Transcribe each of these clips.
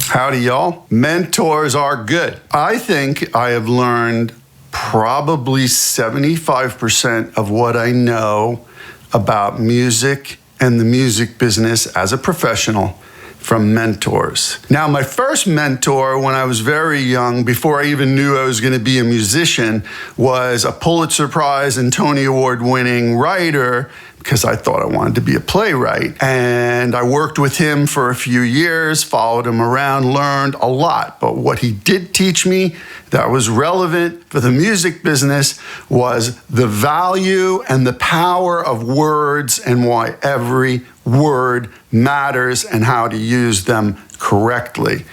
Howdy, y'all. Mentors are good. I think I have learned probably 75% of what I know about music and the music business as a professional from mentors. Now, my first mentor when I was very young, before I even knew I was going to be a musician, was a Pulitzer Prize and Tony Award winning writer, because I thought I wanted to be a playwright. And I worked with him for a few years, followed him around, learned a lot. But what he did teach me that was relevant for the music business was the value and the power of words and why every word matters and how to use them correctly.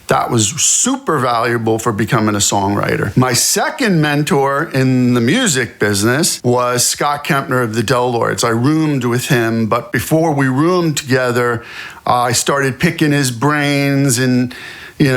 That was super valuable for becoming a songwriter. My second mentor in the music business was Scott Kempner of the Del Lords. I roomed with him, but before we roomed together, I started picking his brains and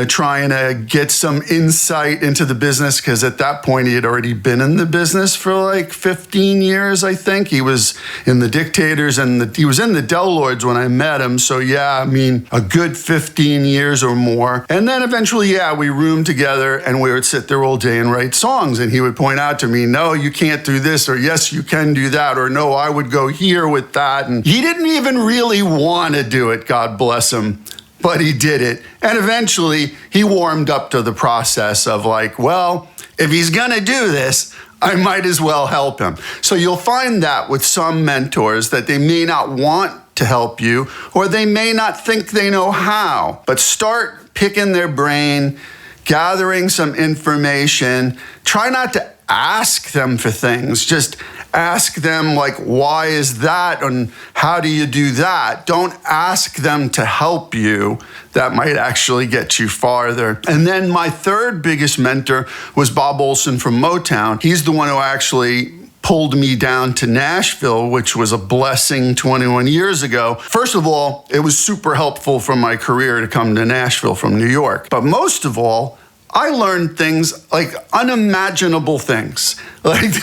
trying to get some insight into the business, because at that point he had already been in the business for like 15 years, I think. He was in the Dictators and he was in the Del Lords when I met him. So yeah, a good 15 years or more. And then eventually, we roomed together and we would sit there all day and write songs. And he would point out to me, no, you can't do this, or yes, you can do that, or no, I would go here with that. And he didn't even really want to do it, God bless him. But he did it. And eventually he warmed up to the process of like, well, if he's gonna do this, I might as well help him. So you'll find that with some mentors, that they may not want to help you, or they may not think they know how, but start picking their brain, gathering some information. Try not to ask them for things. Just ask them like, why is that? And how do you do that? Don't ask them to help you. That might actually get you farther. And then my third biggest mentor was Bob Olson from Motown. He's the one who actually pulled me down to Nashville, which was a blessing 21 years ago. First of all, it was super helpful for my career to come to Nashville from New York. But most of all, I learned things, like unimaginable things. Like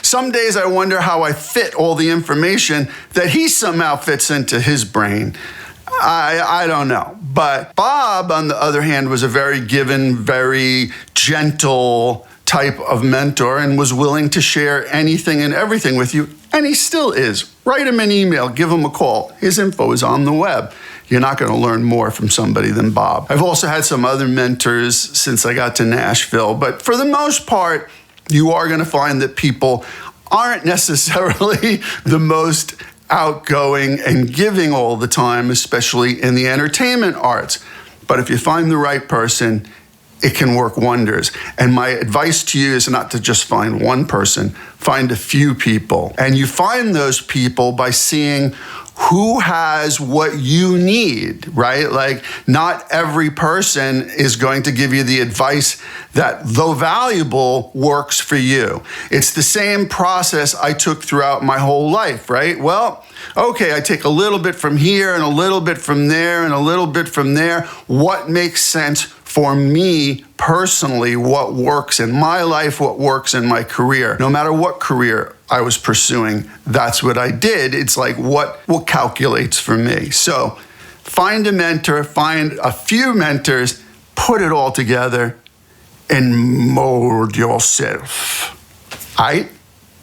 some days I wonder how I fit all the information that he somehow fits into his brain. I don't know. But Bob, on the other hand, was a very given, very gentle type of mentor and was willing to share anything and everything with you. And he still is. Write him an email, give him a call. His info is on the web. You're not going to learn more from somebody than Bob. I've also had some other mentors since I got to Nashville, but for the most part, you are going to find that people aren't necessarily the most outgoing and giving all the time, especially in the entertainment arts. But if you find the right person, it can work wonders. And my advice to you is not to just find one person, find a few people. And you find those people by seeing who has what you need, right? Like, not every person is going to give you the advice that, though valuable, works for you. It's the same process I took throughout my whole life, right? Well, okay, I take a little bit from here and a little bit from there and a little bit from there. What makes sense for me personally? What works in my life? What works in my career? No matter what career I was pursuing, that's what I did. It's like what calculates for me. So find a mentor, find a few mentors, put it all together and mold yourself. All right?